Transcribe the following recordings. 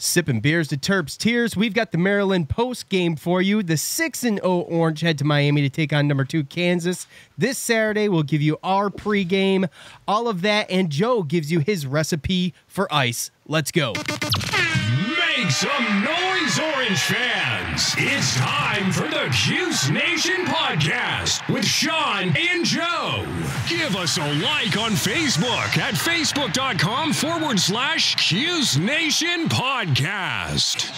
Sipping beers to Terps tears. We've got the Maryland post game for you. The 6-0 Orange head to Miami to take on number 2 Kansas. This Saturday, we'll give you our pregame. All of that, and Joe gives you his recipe for ice. Let's go. Make some noise, Orange fans. It's time for the Cuse Nation podcast with Sean and Joe. Give us a like on Facebook at facebook.com/Cuse Nation podcast.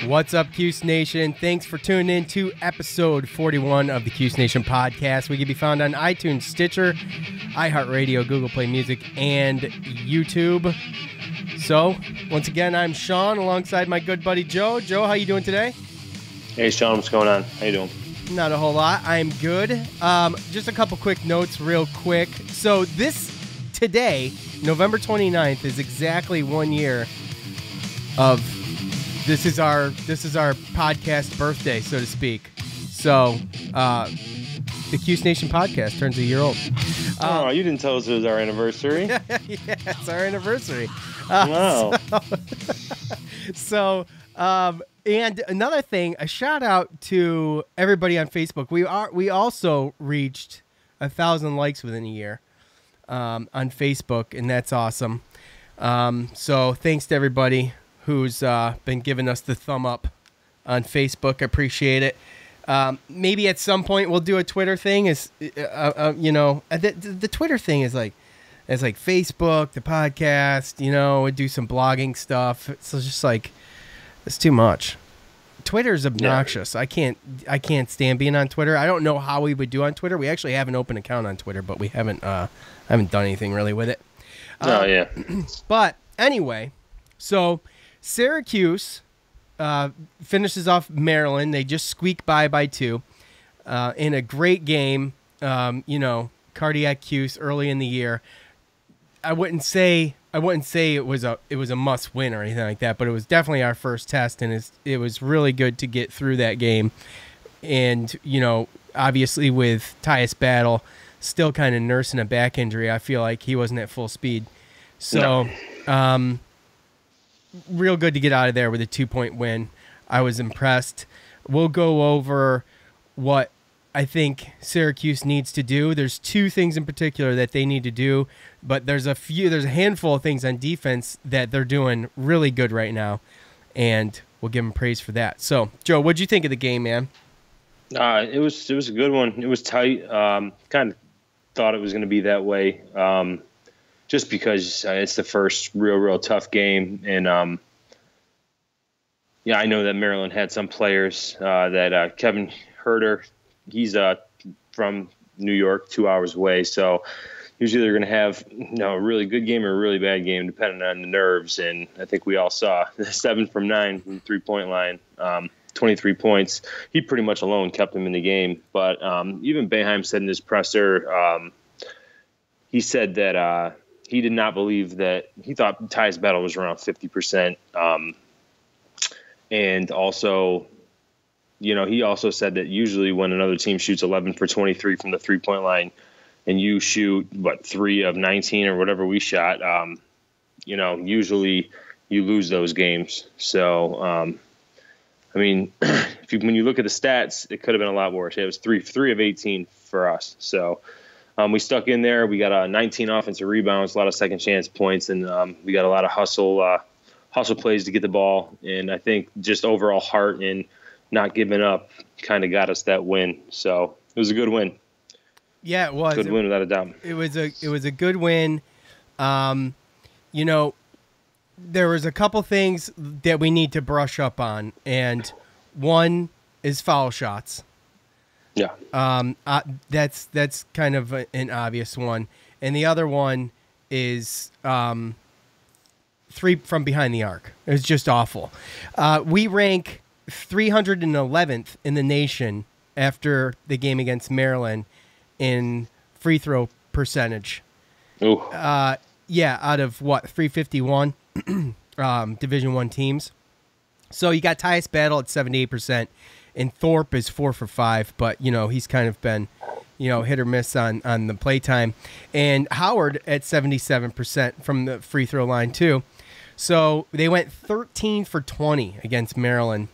What's up, Cuse Nation? Thanks for tuning in to episode 41 of the Cuse Nation podcast. We can be found on iTunes, Stitcher, iHeartRadio, Google Play Music, and YouTube. So, once again, I'm Sean alongside my good buddy Joe. Joe, how you doing today? Hey, Sean, what's going on? How you doing? Not a whole lot. I'm good. Just a couple quick notes real quick. So today, November 29th, is exactly 1 year of this is our podcast birthday, so to speak. So, the Cuse Nation podcast turns a year old. You didn't tell us it was our anniversary. Yeah, it's our anniversary. Wow. And another thing, a shout out to everybody on Facebook. We also reached 1,000 likes within a year on Facebook, and that's awesome. So thanks to everybody who's been giving us the thumb up on Facebook. I appreciate it. Maybe at some point we'll do a Twitter thing. The Twitter thing is like Facebook, the podcast. We do some blogging stuff. It's just like it's too much. Twitter's obnoxious. Yeah. I can't stand being on Twitter. I don't know how we would do on Twitter. We actually have an open account on Twitter, but we haven't done anything really with it. Yeah. But anyway, so Syracuse finishes off Maryland. They just squeak by 2 in a great game. Cardiac Cuse early in the year. I wouldn't say it was a must win or anything like that, but it was definitely our first test, and it was really good to get through that game. And obviously with Tyus Battle still kind of nursing a back injury, I feel like he wasn't at full speed. So, real good to get out of there with a 2-point win. I was impressed. We'll go over what I think Syracuse needs to do. There's 2 things in particular that they need to do, but there's a handful of things on defense that they're doing really good right now, and we'll give them praise for that. So, Joe, what'd you think of the game, man? It was a good one. It was tight. Kind of thought it was going to be that way, just because it's the first real tough game, and I know that Maryland had some players that Kevin Huerter. He's from New York, 2 hours away, so he's either going to have a really good game or a really bad game, depending on the nerves. And I think we all saw 7 from 9 from the 3-point line, 23 points. He pretty much alone kept him in the game. But even Boeheim said in his presser, he said that he did not believe that he thought Tyus Battle was around 50%, and also. He also said that usually when another team shoots 11 for 23 from the 3-point line and you shoot, 3 of 19 or whatever we shot, usually you lose those games. So, when you look at the stats, it could have been a lot worse. It was 3 of 18 for us. So we stuck in there. We got 19 offensive rebounds, a lot of second chance points, and we got a lot of hustle plays to get the ball. And I think just overall heart and not giving up kind of got us that win. So it was a good win. Yeah, it was. Good win without a doubt. It was a good win. There was a couple things that we need to brush up on, and one is foul shots. Yeah. That's kind of an obvious one. And the other one is 3 from behind the arc. It was just awful. We rank 311th in the nation after the game against Maryland in free throw percentage. Ooh. Out of 351 Division I teams. So you got Tyus Battle at 78%, and Thorpe is 4 for 5, but he's kind of been hit or miss on the playtime, and Howard at 77% from the free throw line too. So they went 13 for 20 against Maryland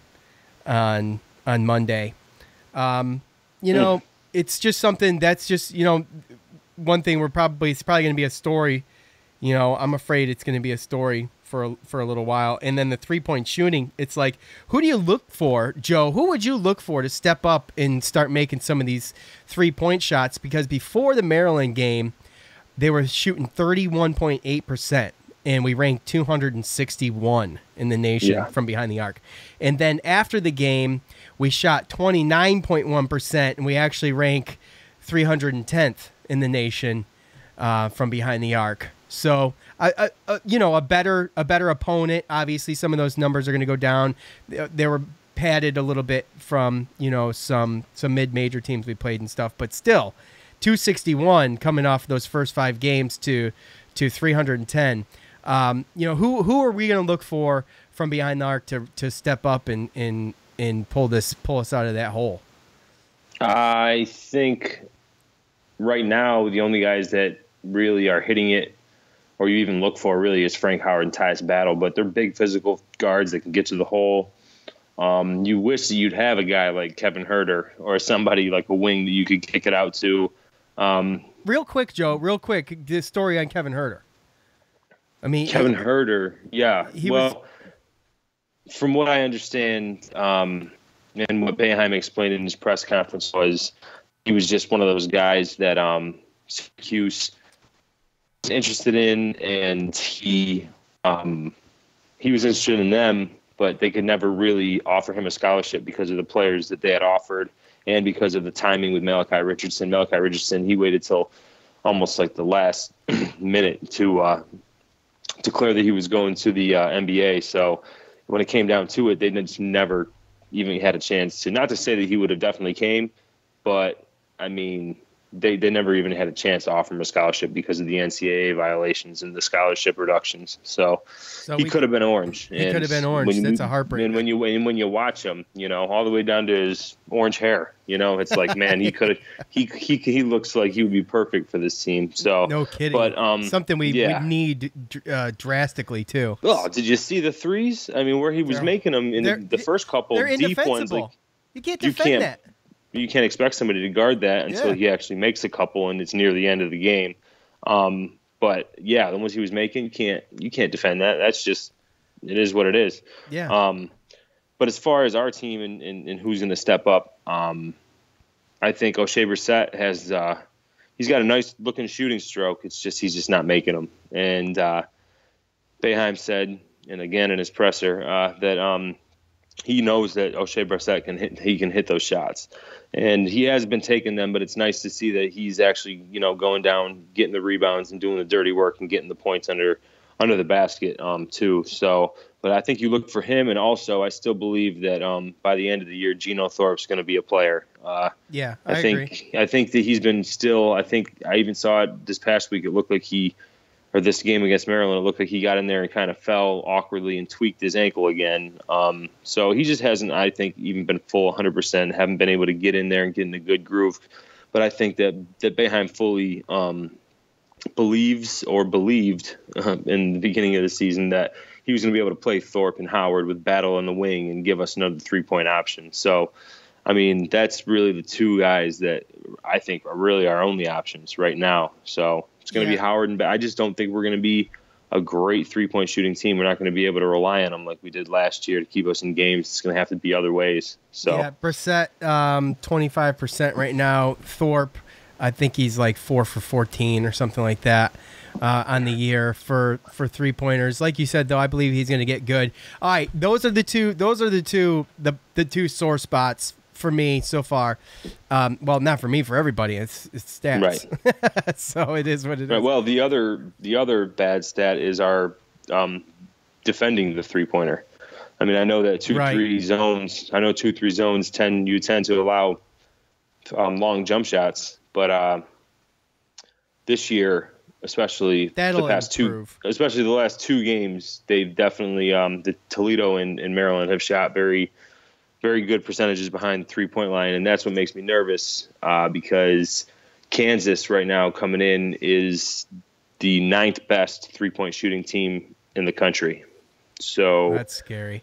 on Monday. It's just something that's just, one thing it's probably going to be a story. I'm afraid it's going to be a story for a little while. And then the 3-point shooting, it's like, who do you look for, Joe? Who would you look for to step up and start making some of these 3-point shots? Because before the Maryland game, they were shooting 31.8%, and we ranked 261 in the nation from behind the arc. And then after the game, we shot 29.1%, and we actually rank 310th in the nation from behind the arc. So, a better opponent. Obviously, some of those numbers are going to go down. They were padded a little bit from some mid-major teams we played and stuff, but still, 261 coming off those first 5 games to 310. Who are we going to look for from behind the arc to step up and pull us out of that hole? I think right now the only guys that really are hitting it, or you even look for, really is Frank Howard and Tyus Battle, but they're big physical guards that can get to the hole. You wish that you'd have a guy like Kevin Huerter or somebody like a wing that you could kick it out to. Real quick, Joe, the story on Kevin Huerter. Kevin Huerter, yeah. From what I understand, and what Boeheim explained in his press conference was he was just one of those guys that Cuse was interested in, and he was interested in them, but they could never really offer him a scholarship because of the players that they had offered and because of the timing with Malachi Richardson. Malachi Richardson, he waited till almost like the last minute to declare that he was going to the NBA. So when it came down to it, they just never even had a chance to. Not to say that he would have definitely came, but they never even had a chance to offer him a scholarship because of the NCAA violations and the scholarship reductions. So he could have been orange. He could have been orange. That's a heartbreaker. And when you watch him, all the way down to his orange hair, it's like, man, he could have. He looks like he would be perfect for this team. So no kidding. But something we need drastically too. Oh, did you see the threes? Where he was making them in the first couple deep ones. Like, you can't defend that. You can't expect somebody to guard that until he actually makes a couple and it's near the end of the game. But yeah, the ones he was making, you can't defend that. That's just, it is what it is. Yeah. But as far as our team and who's going to step up, I think O'Shea Brissett has, he's got a nice looking shooting stroke. It's just, he's just not making them. And Boeheim said, and again in his presser, that he knows that O'Shea Brissett can hit those shots. And he has been taking them, but it's nice to see that he's actually, going down, getting the rebounds and doing the dirty work and getting the points under the basket too. So, but I think you look for him, and also I still believe that by the end of the year, Geno Thorpe's going to be a player. I agree. I think that he's been still. I think I even saw it this past week. It looked like this game against Maryland, it looked like he got in there and kind of fell awkwardly and tweaked his ankle again. So he just hasn't, I think, even been full 100%, haven't been able to get in there and get in a good groove. But I think that Boeheim fully believed in the beginning of the season that he was going to be able to play Thorpe and Howard with Battle in the wing and give us another 3-point option. So, that's really the two guys that I think are really our only options right now. So it's going to be Howard and I just don't think we're going to be a great 3-point shooting team. We're not going to be able to rely on them like we did last year to keep us in games. It's going to have to be other ways. So Brissett, 25% right now. Thorpe, I think he's like 4 for 14 or something like that on the year for 3-pointers. Like you said, though, I believe he's going to get good. All right, those are the two sore spots for me so far. Well, not for me, for everybody. It's stats. Right. So it is what it is. Right. Well, the other bad stat is our defending the 3-pointer. I know that 2-3 zones. I know 2-3 zones you tend to allow long jump shots, but this year, especially the last 2 games, they've definitely the Toledo and Maryland have shot very, very good percentages behind the 3-point line, and that's what makes me nervous because Kansas right now coming in is the 9th best 3-point shooting team in the country. So that's scary.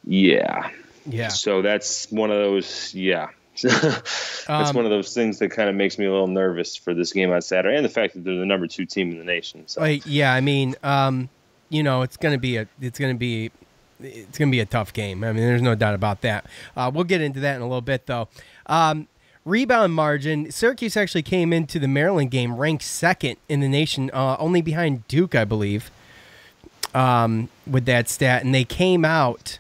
Yeah. Yeah. So that's one of those. Yeah. That's one of those things that kind of makes me a little nervous for this game on Saturday, and the fact that they're the number 2 team in the nation. So yeah, I mean, it's gonna be a tough game. I mean, there's no doubt about that. We'll get into that in a little bit, though. Rebound margin: Syracuse actually came into the Maryland game ranked second in the nation, only behind Duke, I believe, with that stat, and they came out.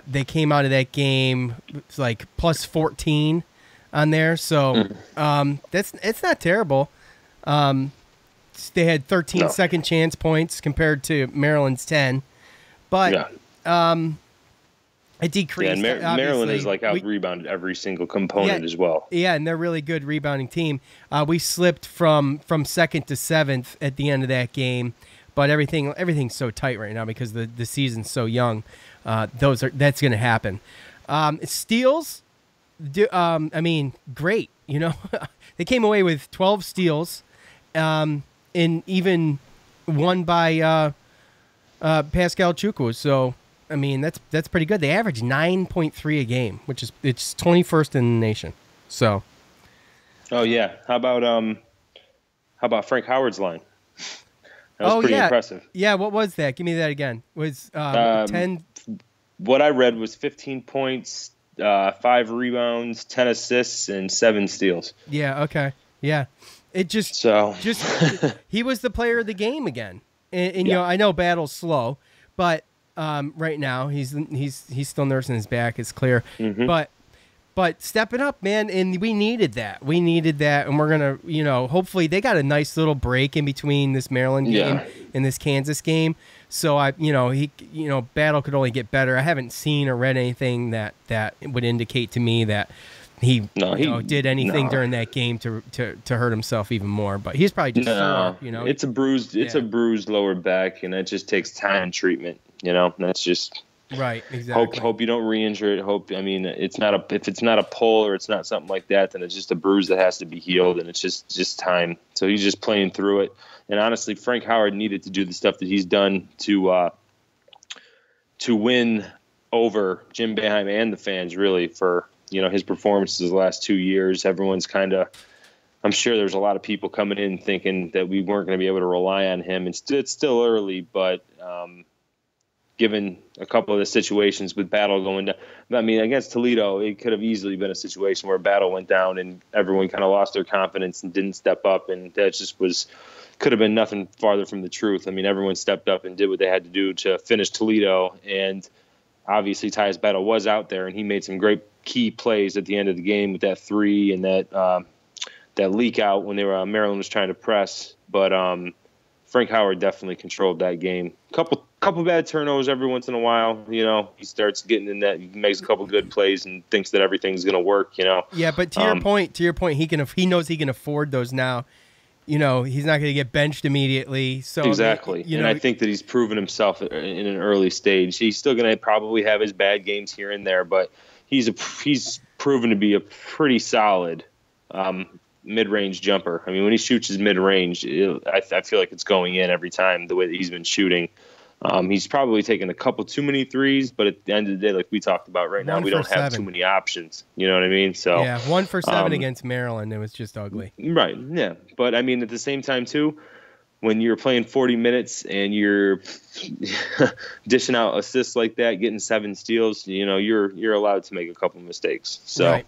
They came out of that game, it's like plus 14 on there, so it's not terrible. They had 13 second chance points compared to Maryland's 10, but it decreased. Yeah, and Maryland is like out rebounded every single component as well. Yeah, and they're a really good rebounding team. We slipped from second to seventh at the end of that game, but everything's so tight right now because the season's so young. That's going to happen. Steals, I mean, great. They came away with 12 steals, and even one by Pascal Chukwu. So, I mean, that's pretty good. They average 9.3 a game, it's 21st in the nation. So. Oh yeah. How about Frank Howard's line? That was pretty impressive. Yeah, what was that? Give me that again. Was 10? What I read was 15 points, 5 rebounds, 10 assists, and 7 steals. Yeah. Okay. Yeah. It just he was the player of the game again. And I know Battle's slow, but right now he's still nursing his back. It's clear, but stepping up, man, and we needed that. And we're gonna, hopefully they got a nice little break in between this Maryland game and this Kansas game. So Battle could only get better. I haven't seen or read anything that would indicate to me that he did anything during that game to hurt himself even more. But he's probably just sore, It's a bruised lower back, and it just takes time and treatment. That's just. Right, exactly. Hope you don't re-injure it. If it's not a pull or it's not something like that, then it's just a bruise that has to be healed, and it's just time. So he's just playing through it. And honestly, Frank Howard needed to do the stuff that he's done to win over Jim Boeheim and the fans, really, for his performances the last 2 years. Everyone's I'm sure there's a lot of people coming in thinking that we weren't going to be able to rely on him. It's still early, but given a couple of the situations with Battle going down. I mean, against Toledo, it could have easily been a situation where Battle went down and everyone kind of lost their confidence and didn't step up, and that just could have been nothing farther from the truth. I mean, everyone stepped up and did what they had to do to finish Toledo, and obviously Tyus Battle was out there, and he made some great key plays at the end of the game with that 3 and that leak out when Maryland was trying to press, but Frank Howard definitely controlled that game. Couple bad turnovers every once in a while. He starts getting in that, he makes a couple good plays and thinks that everything's going to work. Yeah, but to your point, he knows he can afford those now. He's not going to get benched immediately. So exactly, and I think that he's proven himself in an early stage. He's still going to probably have his bad games here and there, but he's proven to be a pretty solid mid-range jumper. I mean, when he shoots his mid-range, I feel like it's going in every time the way that he's been shooting. He's probably taken a couple too many threes, but at the end of the day, like we talked about right now, we don't have too many options. You know what I mean? So yeah, 1 for 7 against Maryland. It was just ugly. Right. Yeah. But I mean, at the same time too, when you're playing 40 minutes and you're dishing out assists like that, getting 7 steals, you're allowed to make a couple mistakes. So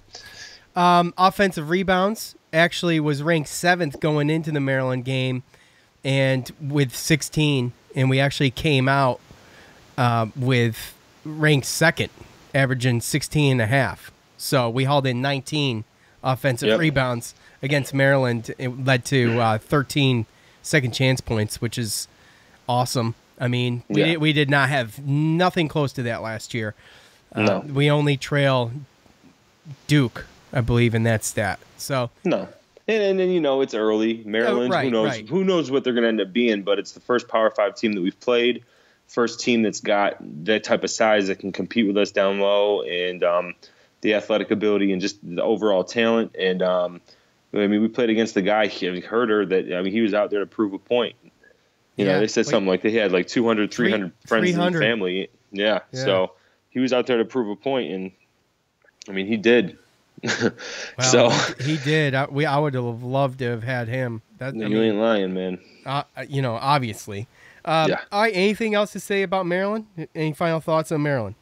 right. Offensive rebounds actually was ranked 7th going into the Maryland game, and with 16. And we actually came out with ranked 2nd, averaging 16.5. So we hauled in 19 offensive rebounds against Maryland. It led to 13 second chance points, which is awesome. I mean, we did not have nothing close to that last year. No. We only trail Duke, I believe, in that stat. So no. And then, it's early. Maryland, who knows what they're going to end up being, but it's the first Power 5 team that we've played, first team that's got that type of size that can compete with us down low, and the athletic ability and just the overall talent. And, we played against the guy, Huerter, that, he was out there to prove a point. They said something like they had like 200, 300 friends 300. and family. Yeah. So he was out there to prove a point, and I mean, he did. Well, so he did. I would have loved to have had him. You ain't lying, man. Obviously. Yeah. All right, anything else to say about Maryland? Any final thoughts on Maryland?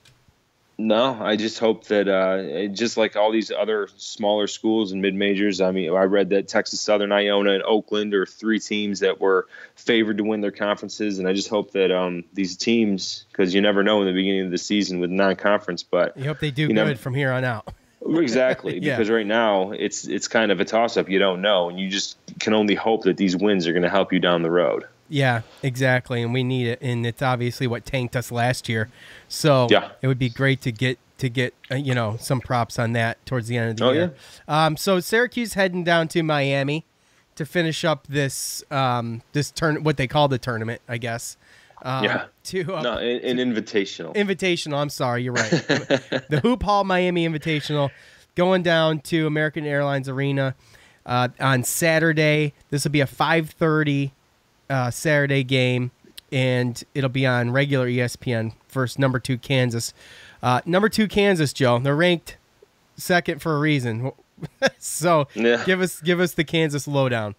No, I just hope that just like all these other smaller schools and mid-majors, I mean, I read that Texas Southern, Iona, and Oakland are 3 teams that were favored to win their conferences, and I just hope that these teams, because you never know in the beginning of the season with non-conference, but you hope they do good from here on out. Exactly, because right now it's kind of a toss-up. You don't know, and you just can only hope that these wins are going to help you down the road. Yeah, exactly, and we need it, and it's obviously what tanked us last year. So it would be great to get some props on that towards the end of the year. Yeah. So Syracuse heading down to Miami to finish up this what they call the tournament, I guess. An invitational. Invitational. I'm sorry, you're right. The Hoop Hall Miami Invitational, going down to American Airlines Arena on Saturday. This will be a 5:30 Saturday game, and it'll be on regular ESPN. First, number 2 Kansas. Number 2 Kansas, Joe. They're ranked second for a reason. So give us the Kansas lowdown.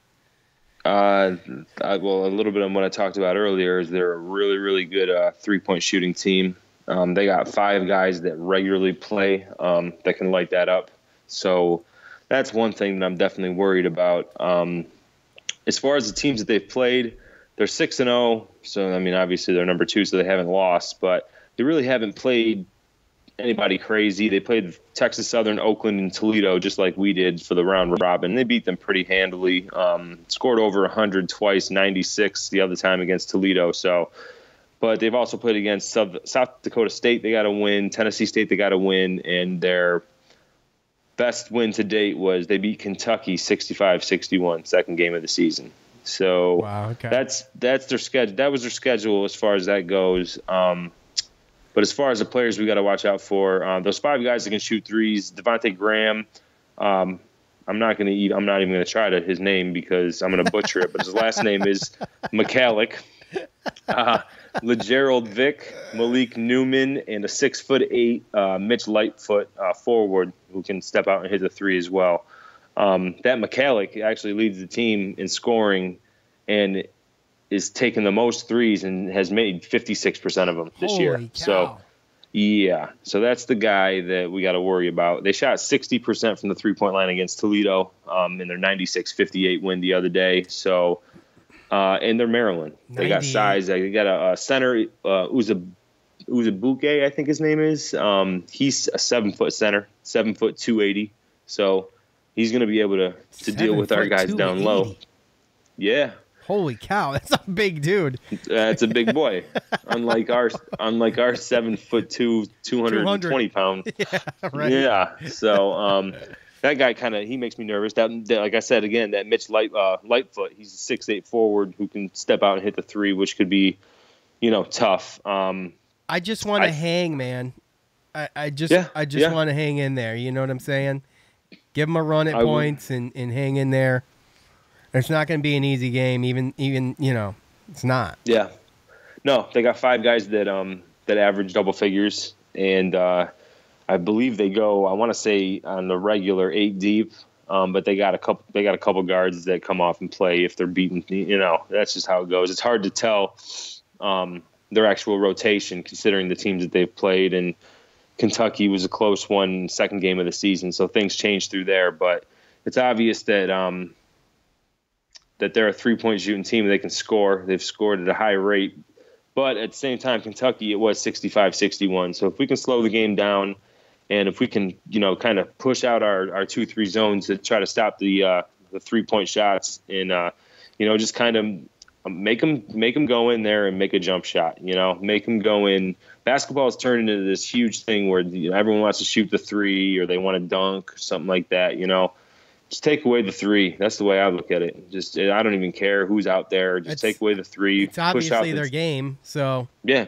Well, a little bit on what I talked about earlier is they're a really, really good 3-point shooting team. They got 5 guys that regularly play that can light that up. So that's one thing that I'm definitely worried about. As far as the teams that they've played, they're 6-0. So, I mean, obviously they're number 2, so they haven't lost. But they really haven't played anybody crazy. They played Texas Southern, Oakland, and Toledo just like we did for the round robin. They beat them pretty handily. Scored over 100 twice, 96 the other time against Toledo. So, but they've also played against South Dakota State. They got to win. Tennessee State, they got to win. And their best win to date was they beat Kentucky 65-61, second game of the season. So that's their schedule. That was their schedule as far as that goes. But as far as the players we got to watch out for, those 5 guys that can shoot threes, Devontae Graham, I'm not even going to try his name because I'm going to butcher it, but his last name is McCallick. LeGerald Vick, Malik Newman, and a 6'8" Mitch Lightfoot forward who can step out and hit the 3 as well. That McCallick actually leads the team in scoring and is taking the most threes and has made 56% of them this year. Cow. So that's the guy that we got to worry about. They shot 60% from the 3-point line against Toledo in their 96-58 win the other day. So, and they're Maryland. They got size. They got a center, Uzabuke, I think his name is. He's a 7-foot center, 7 foot 280. So he's going to be able to deal with our guys down low. Yeah. Holy cow, that's a big dude. That's a big boy. Unlike our 7'2", 220 pound. Yeah, right. Yeah. So that guy he makes me nervous. That like I said again, that Mitch Lightfoot, he's a 6'8" forward who can step out and hit the 3, which could be, tough. I just want to hang, man. I just want to hang in there. You know what I'm saying? Give him a run at points and hang in there. It's not going to be an easy game, even it's not. Yeah, no, they got 5 guys that average double figures, and I believe they go. I want to say on the regular 8 deep, but they got a couple guards that come off and play if they're beaten. That's just how it goes. It's hard to tell their actual rotation considering the teams that they've played, and Kentucky was a close one, second game of the season, so things changed through there. But it's obvious that. That they're a 3-point shooting team. They can score. They've scored at a high rate. But at the same time, Kentucky, it was 65-61. So if we can slow the game down and if we can, kind of push out our 2-3 zones to try to stop the 3-point shots and, just kind of make them go in there and make a jump shot, make them go in. Basketball has turned into this huge thing where everyone wants to shoot the 3 or they want to dunk or something like that, Just take away the 3. That's the way I look at it. I don't even care who's out there. Just take away the 3. It's obviously their game, so. Yeah.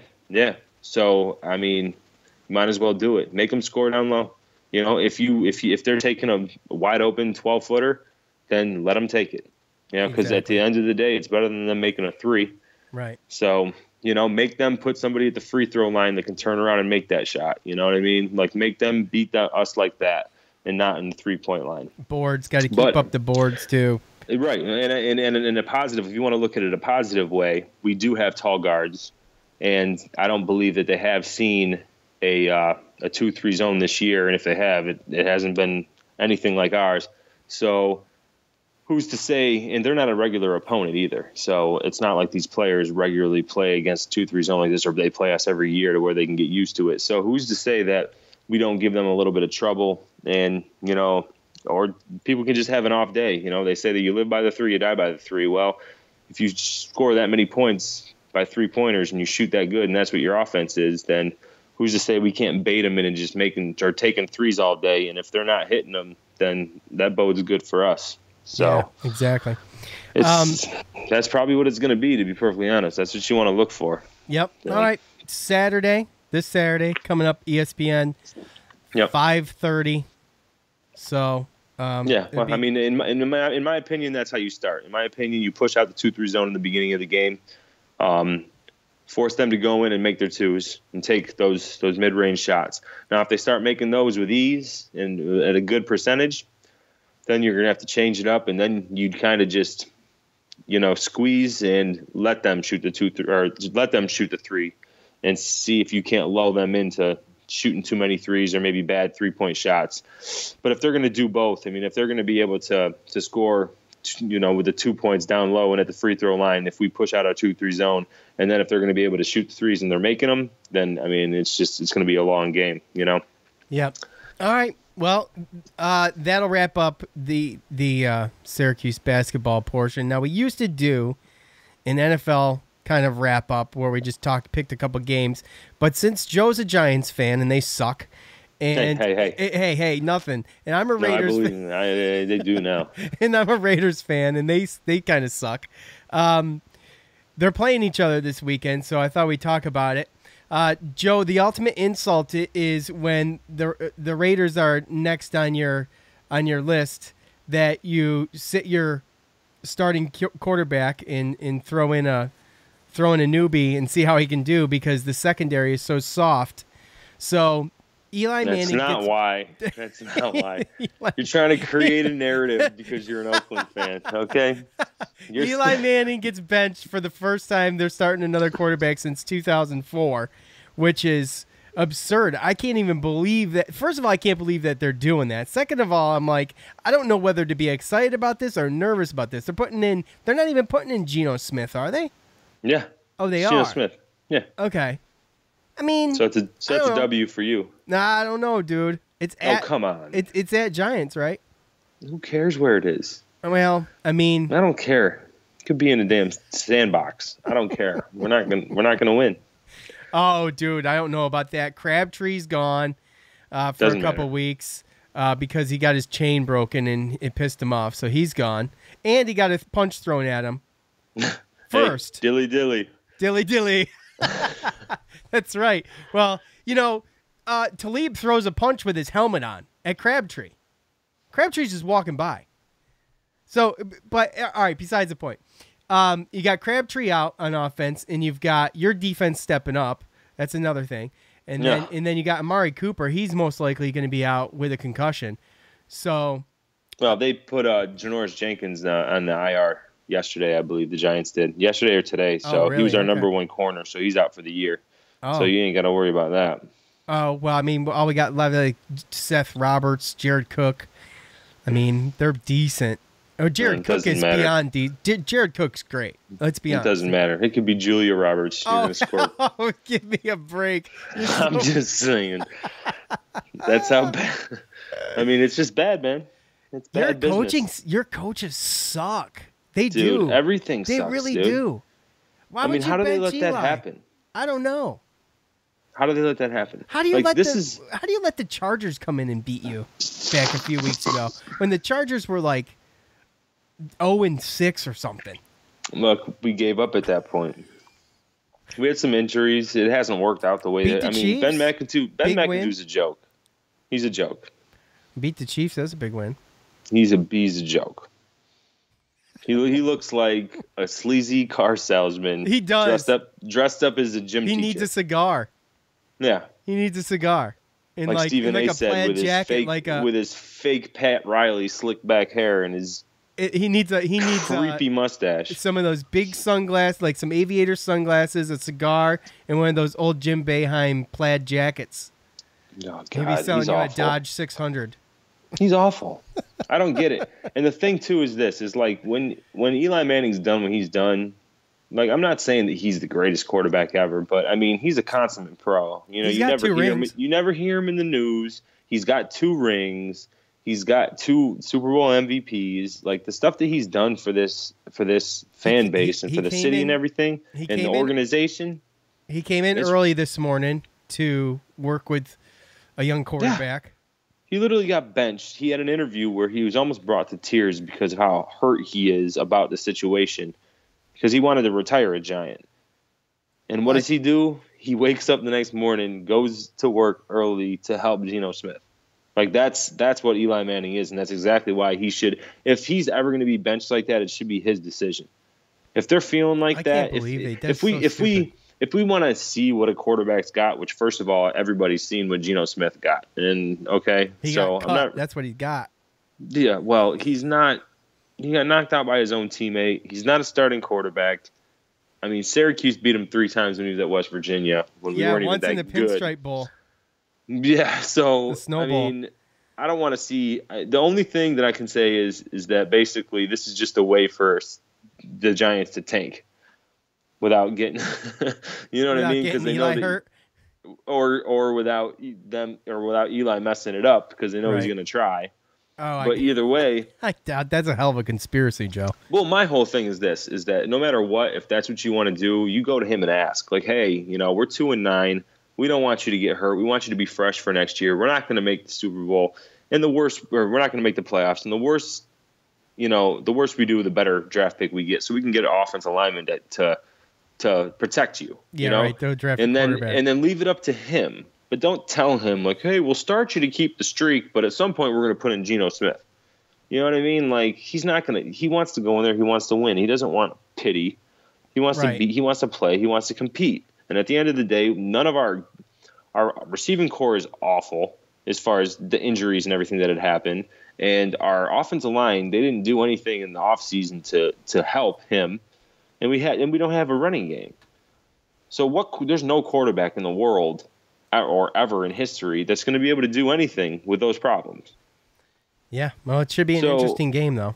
So, I mean, you might as well do it. Make them score down low. If they're taking a wide open 12-footer, then let them take it. Because at the end of the day, it's better than them making a 3. Right. So, make them put somebody at the free throw line that can turn around and make that shot. You know what I mean? Like, make them beat us like that and not in the 3-point line. Boards, got to keep up the boards too. Right. And in a positive, if you want to look at it a positive way, we do have tall guards. And I don't believe that they have seen a 2-3 zone this year. And if they have, it hasn't been anything like ours. So who's to say, and they're not a regular opponent either. So it's not like these players regularly play against 2-3 zone like this, or they play us every year to where they can get used to it. So who's to say that we don't give them a little bit of trouble and, or people can just have an off day. They say that you live by the 3, you die by the 3. Well, if you score that many points by 3-pointers and you shoot that good and that's what your offense is, then who's to say we can't bait them in and just taking threes all day? And if they're not hitting them, then that bodes good for us. So yeah, exactly. That's probably what it's going to be, to be perfectly honest. That's what you want to look for. Yep. So. All right. This Saturday, coming up, ESPN, 5:30. So, yeah. Well, I mean, in my opinion, that's how you start. In my opinion, you push out the 2-3 zone in the beginning of the game, force them to go in and make their twos and take those mid-range shots. Now, if they start making those with ease and at a good percentage, then you're going to have to change it up, and then you'd kind of just, squeeze and let them shoot the 3 and see if you can't lull them into shooting too many threes or maybe bad 3-point shots. But if they're going to do both, I mean, if they're going to be able to score, with the 2 points down low and at the free throw line, if we push out our 2-3 zone, and then if they're going to be able to shoot the threes and they're making them, then, I mean, it's going to be a long game, Yep. All right. Well, that'll wrap up the Syracuse basketball portion. Now, we used to do an NFL kind of wrap up where we just picked a couple games, but since Joe's a Giants fan and they suck, and hey, nothing, and I'm a Raiders fan. They do now, and I'm a Raiders fan, and they kind of suck. They're playing each other this weekend, so I thought we'd talk about it. Joe, the ultimate insult is when the Raiders are next on your list, that you sit your starting quarterback and throw in a newbie and see how he can do, because the secondary is so soft. So Eli Manning. That's not why. You're trying to create a narrative because you're an Oakland fan, okay? Eli Manning gets benched for the first time they're starting another quarterback since 2004, which is absurd. I can't even believe that. First of all, I can't believe that they're doing that. Second of all, I'm like, I don't know whether to be excited about this or nervous about this. They're not even putting in Geno Smith, are they? Yeah. Oh, they are? Geno Smith. Yeah. Okay. I mean, so it's a W for you. Nah, I don't know, dude. Come on. It's at Giants, right? Who cares where it is? Well, I mean, I don't care. It could be in a damn sandbox. I don't care. We're not gonna win. Oh, dude, I don't know about that. Crabtree's gone for a couple weeks because he got his chain broken and it pissed him off, so he's gone. And he got a punch thrown at him first. Hey, dilly. That's right. Well, Talib throws a punch with his helmet on at Crabtree. Crabtree's just walking by. So, but all right, besides the point. You got Crabtree out on offense, and you've got your defense stepping up. That's another thing. And then you got Amari Cooper. He's most likely going to be out with a concussion. So, well, they put Janoris Jenkins on the IR yesterday, I believe the Giants did. Yesterday or today. So really? He was our number one corner, so he's out for the year. Oh. So you ain't got to worry about that. Oh, well, I mean, all we got left, like Seth Roberts, Jared Cook. I mean, they're decent. Oh, Jared Cook is beyond Jared Cook's great. Let's be honest. It doesn't matter. It could be Julia Roberts. You're going to score. Oh, give me a break. I'm just saying. That's how bad. I mean, it's just bad, man. It's bad business. Your coaches suck. They do. Everything sucks, They really dude. do. Why would you how do they let Eli? that happen? I don't know. How do they let that happen? How do you let the Chargers come in and beat you back a few weeks ago when the Chargers were like 0-6 or something? Look, we gave up at that point. We had some injuries. It hasn't worked out the way that. I mean, Ben McAdoo's a joke. He's a joke. Beat the Chiefs. That's a big win. He's a joke. He looks like a sleazy car salesman. He does. Dressed up as a gym teacher. He needs a cigar. Yeah. He needs a cigar. Like Stephen A. said, with his fake Pat Riley slick back hair and his he needs creepy mustache. Some of those big sunglasses, like some aviator sunglasses, a cigar, and one of those old Jim Boeheim plaid jackets. Oh, God, maybe selling you awful. a Dodge 600. He's awful. I don't get it. And the thing too is like when Eli Manning's done what he's done. Like, I'm not saying that he's the greatest quarterback ever, but I mean, he's a consummate pro. You know, you never hear him in the news. He's got 2 rings. He's got 2 Super Bowl MVPs. Like, the stuff that he's done for this fan base and for the city and everything and the organization. He came in early this morning to work with a young quarterback. Yeah. He literally got benched. He had an interview where he was almost brought to tears because of how hurt he is about the situation. Because he wanted to retire a Giant. And what does he do? He wakes up the next morning, goes to work early to help Geno Smith. Like, that's what Eli Manning is, and that's exactly why he should. If he's ever going to be benched like that, it should be his decision. If they're feeling like that, if we want to see what a quarterback's got, which first of all, everybody's seen what Geno Smith got, and that's what he got. Yeah, well, he's not. He got knocked out by his own teammate. He's not a starting quarterback. I mean, Syracuse beat him 3 times when he was at West Virginia. When we weren't once even in that the good. Pinstripe Bowl. Yeah, so the Snow Bowl. I mean, I don't want to see. The only thing that I can say is that basically this is just a way for the Giants to tank without getting, you know what I mean? Because they know hurt, or without them, or without Eli messing it up because they know he's going to try. But either way, that's a hell of a conspiracy, Joe. Well, my whole thing is this: is that no matter what, if that's what you want to do, you go to him and ask, like, "Hey, you know, we're 2-9. We don't want you to get hurt. We want you to be fresh for next year. We're not going to make the Super Bowl, and we're not going to make the playoffs. And the worst we do, the better draft pick we get, so we can get an offensive lineman to protect you. Yeah, you know? right. They'll draft and then leave it up to him." But don't tell him, like, hey, we'll start you to keep the streak, but at some point we're going to put in Geno Smith. You know what I mean? Like, he's not going to – he wants to go in there. He wants to win. He doesn't want pity. He wants to be – he wants to play. He wants to compete. And at the end of the day, none of our receiving core is awful as far as the injuries and everything that had happened. And our offensive line, they didn't do anything in the offseason to help him. And we don't have a running game. So there's no quarterback in the world – or ever in history that's going to be able to do anything with those problems. Yeah, well, it should be an interesting game, though.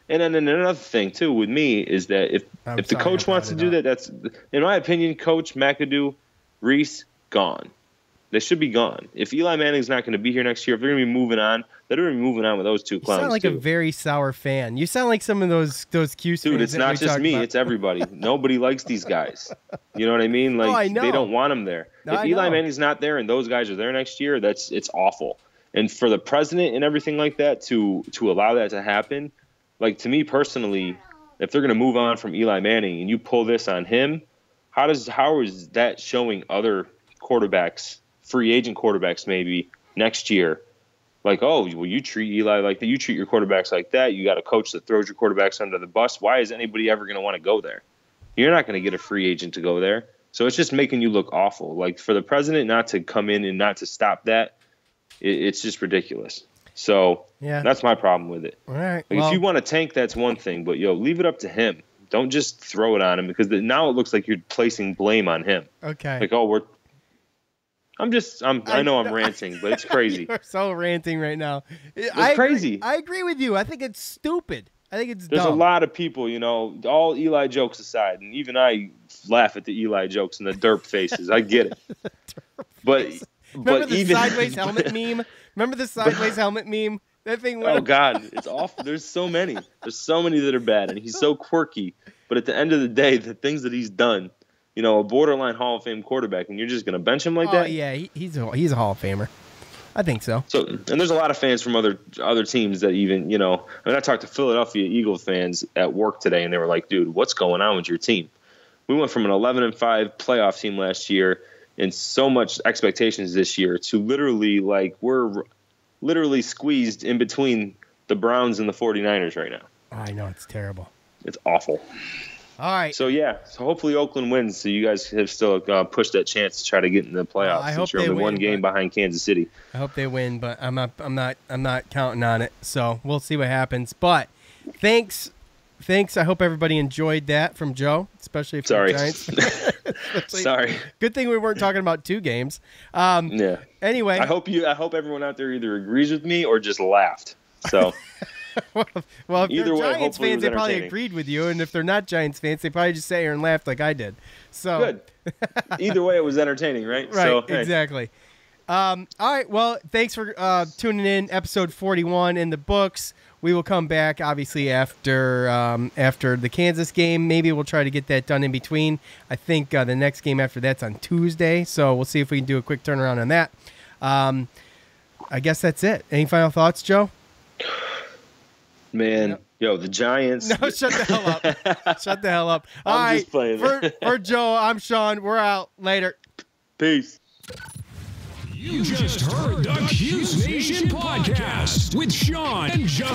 And then another thing, too, with me is that if the coach wants to do that, that's, in my opinion, Coach McAdoo, Reese, gone. They should be gone. If Eli Manning's not going to be here next year, if they're going to be moving on, they're going to be moving on with those 2 clowns, You sound like a very sour fan. You sound like some of those Cuse Dude, it's not just me. It's everybody. Nobody likes these guys. You know what I mean? Like, I know. They don't want them there. If Eli Manning's not there and those guys are there next year, it's awful. And for the president and everything like that to allow that to happen, like, to me personally, if they're going to move on from Eli Manning and you pull this on him, how is that showing other quarterbacks, free agent quarterbacks maybe, next year? Like, oh, well, you treat Eli like that. You treat your quarterbacks like that. You got a coach that throws your quarterbacks under the bus. Why is anybody ever going to want to go there? You're not going to get a free agent to go there. So it's just making you look awful. Like, for the president not to come in and not to stop that, it's just ridiculous. So that's my problem with it. All right. Like, if you want to tank, that's one thing. But, leave it up to him. Don't just throw it on him because now it looks like you're placing blame on him. Okay. Like, I know I'm ranting, but it's crazy. You're so ranting right now. It's crazy. I agree with you. I think it's stupid. I think it's There's dumb. a lot of people, all Eli jokes aside, and even I laugh at the Eli jokes and the derp faces. I get it. Remember the sideways helmet meme? Remember the sideways helmet meme? That thing went. Oh, God. It's awful. There's so many. There's so many that are bad, and he's so quirky. But at the end of the day, the things that he's done, a borderline Hall of Fame quarterback, and you're just going to bench him like that? Oh, yeah. He's a Hall of Famer. I think so. And there's a lot of fans from other teams that even, I talked to Philadelphia Eagles fans at work today, and they were like, dude, what's going on with your team? We went from an 11-5 playoff team last year and so much expectations this year to literally, we're literally squeezed in between the Browns and the 49ers right now. I know, it's terrible. It's awful. All right. So hopefully Oakland wins. So you guys have still pushed that chance to try to get in the playoffs. I hope you're they only one win, game behind Kansas City. I hope they win, but I'm not counting on it. So we'll see what happens. But thanks. I hope everybody enjoyed that from Joe, especially if you're Giants. Sorry. Good thing we weren't talking about 2 games. Yeah. Anyway, I hope everyone out there either agrees with me or just laughed. So. well, if either they're way, Giants fans, they probably agreed with you, and if they're not Giants fans, they probably just sat here and laughed like I did. So good. Either way, it was entertaining, right? Right. So, exactly. All right. Well, thanks for tuning in. Episode 41 in the books. We will come back, obviously, after the Kansas game. Maybe we'll try to get that done in between. I think the next game after that's on Tuesday, so we'll see if we can do a quick turnaround on that. I guess that's it. Any final thoughts, Joe? Man, the Giants. No, shut the hell up. Shut the hell up. All I'm right. just playing. For Joe, I'm Sean. We're out. Later. Peace. You just heard the Cuse Nation podcast with Sean and Joe.